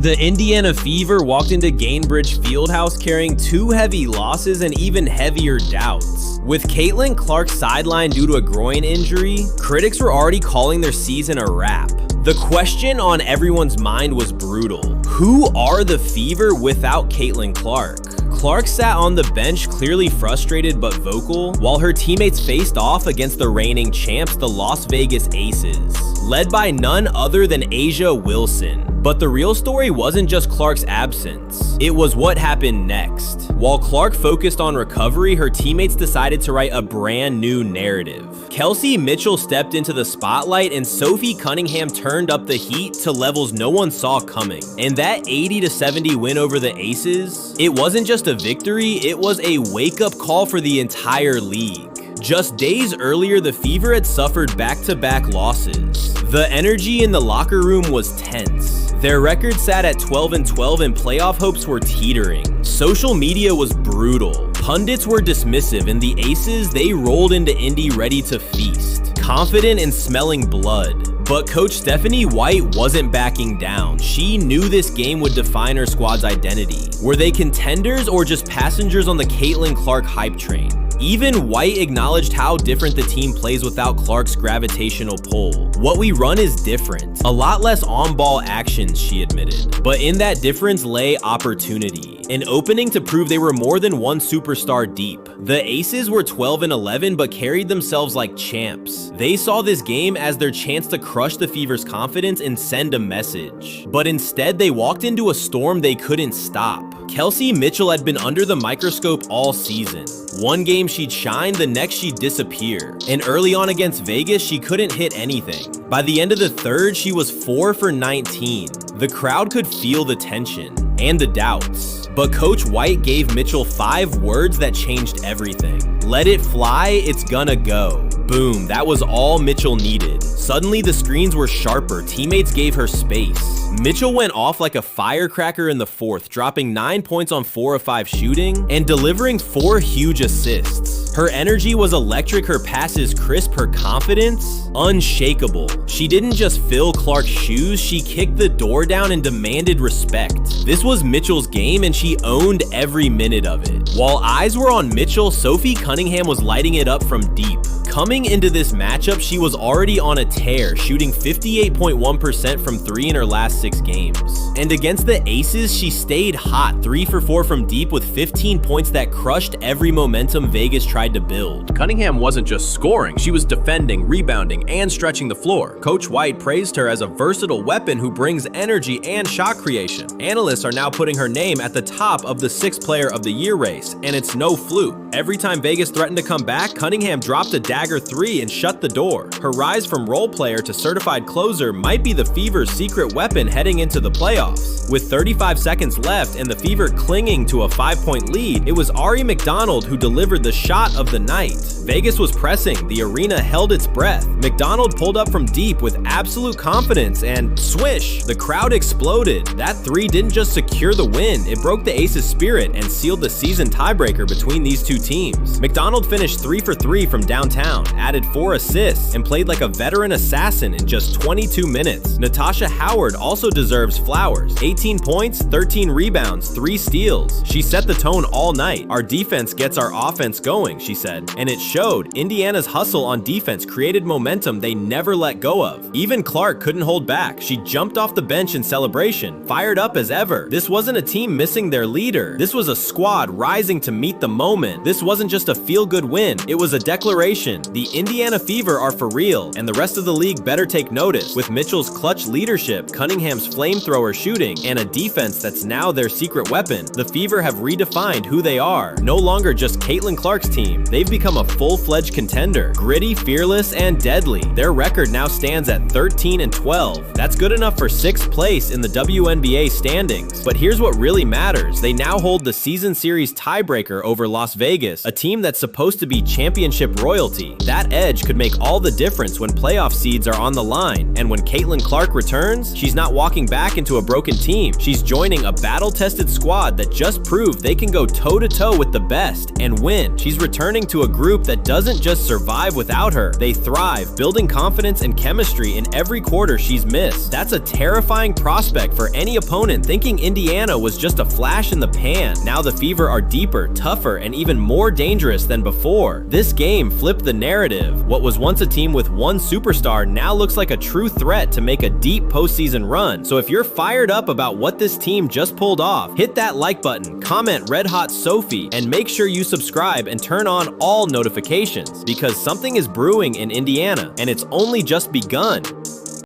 The Indiana Fever walked into Gainbridge Fieldhouse carrying 2 heavy losses and even heavier doubts. With Caitlin Clark sidelined due to a groin injury, critics were already calling their season a wrap. The question on everyone's mind was brutal. Who are the Fever without Caitlin Clark? Clark sat on the bench clearly frustrated but vocal, while her teammates faced off against the reigning champs, the Las Vegas Aces, led by none other than Asia Wilson. But the real story wasn't just Clark's absence, it was what happened next. While Clark focused on recovery, her teammates decided to write a brand new narrative. Kelsey Mitchell stepped into the spotlight and Sophie Cunningham turned up the heat to levels no one saw coming. And that 80-70 win over the Aces, it wasn't just a victory, it was a wake-up call for the entire league. Just days earlier, the Fever had suffered back-to-back losses. The energy in the locker room was tense. Their record sat at 12-12 and playoff hopes were teetering. Social media was brutal. Pundits were dismissive, and the Aces, they rolled into Indy ready to feast, confident and smelling blood. But Coach Stephanie White wasn't backing down. She knew this game would define her squad's identity. Were they contenders or just passengers on the Caitlin Clark hype train? Even White acknowledged how different the team plays without Clark's gravitational pull. What we run is different. A lot less on-ball actions, she admitted. But in that difference lay opportunity. An opening to prove they were more than one superstar deep. The Aces were 12-11 but carried themselves like champs. They saw this game as their chance to crush the Fever's confidence and send a message. But instead, they walked into a storm they couldn't stop. Kelsey Mitchell had been under the microscope all season. One game she'd shine, the next she'd disappear. And early on against Vegas, she couldn't hit anything. By the end of the third, she was 4 for 19. The crowd could feel the tension and the doubts. But Coach White gave Mitchell 5 words that changed everything. Let it fly, it's gonna go. Boom, that was all Mitchell needed. Suddenly the screens were sharper, teammates gave her space. Mitchell went off like a firecracker in the fourth, dropping 9 points on 4 of 5 shooting and delivering 4 huge assists. Her energy was electric, her passes crisp, her confidence unshakable. She didn't just fill Clark's shoes, she kicked the door down and demanded respect. This was Mitchell's game and she owned every minute of it. While eyes were on Mitchell, Sophie Cunningham was lighting it up from deep. Coming into this matchup, she was already on a tear, shooting 58.1% from 3 in her last 6 games. And against the Aces, she stayed hot, 3 for 4 from deep with 15 points that crushed every momentum Vegas tried to build. Cunningham wasn't just scoring, she was defending, rebounding, and stretching the floor. Coach White praised her as a versatile weapon who brings energy and shot creation. Analysts are now putting her name at the top of the 6th Player of the Year race, and it's no fluke. Every time Vegas threatened to come back, Cunningham dropped a dagger 3 and shut the door. Her rise from role player to certified closer might be the Fever's secret weapon heading into the playoffs. With 35 seconds left and the Fever clinging to a 5-point lead, it was Ari McDonald who delivered the shot of the night. Vegas was pressing, the arena held its breath. McDonald pulled up from deep with absolute confidence and swish, the crowd exploded. That 3 didn't just secure the win, it broke the Aces' spirit and sealed the season tiebreaker between these two teams. McDonald finished 3 for 3 from downtown, added 4 assists, and played like a veteran assassin in just 22 minutes. Natasha Howard also deserves flowers. 18 points, 13 rebounds, 3 steals. She set the tone all night. Our defense gets our offense going, she said. And it showed. Indiana's hustle on defense created momentum they never let go of. Even Clark couldn't hold back. She jumped off the bench in celebration, fired up as ever. This wasn't a team missing their leader. This was a squad rising to meet the moment. This wasn't just a feel-good win. It was a declaration. The Indiana Fever are for real, and the rest of the league better take notice. With Mitchell's clutch leadership, Cunningham's flamethrower shooting, and a defense that's now their secret weapon, the Fever have redefined who they are. No longer just Caitlin Clark's team, they've become a full-fledged contender. Gritty, fearless, and deadly. Their record now stands at 13-12. That's good enough for 6th place in the WNBA standings. But here's what really matters. They now hold the season series tiebreaker over Las Vegas, a team that's supposed to be championship royalty. Sophie. That edge could make all the difference when playoff seeds are on the line, and when Caitlin Clark returns, she's not walking back into a broken team. She's joining a battle-tested squad that just proved they can go toe-to-toe with the best and win. She's returning to a group that doesn't just survive without her. They thrive, building confidence and chemistry in every quarter she's missed. That's a terrifying prospect for any opponent thinking Indiana was just a flash in the pan. Now the Fever are deeper, tougher, and even more dangerous than before. This game flipped the narrative. What was once a team with one superstar now looks like a true threat to make a deep postseason run. So if you're fired up about what this team just pulled off, hit that like button, comment Red Hot Sophie, and make sure you subscribe and turn on all notifications, because something is brewing in Indiana, and it's only just begun.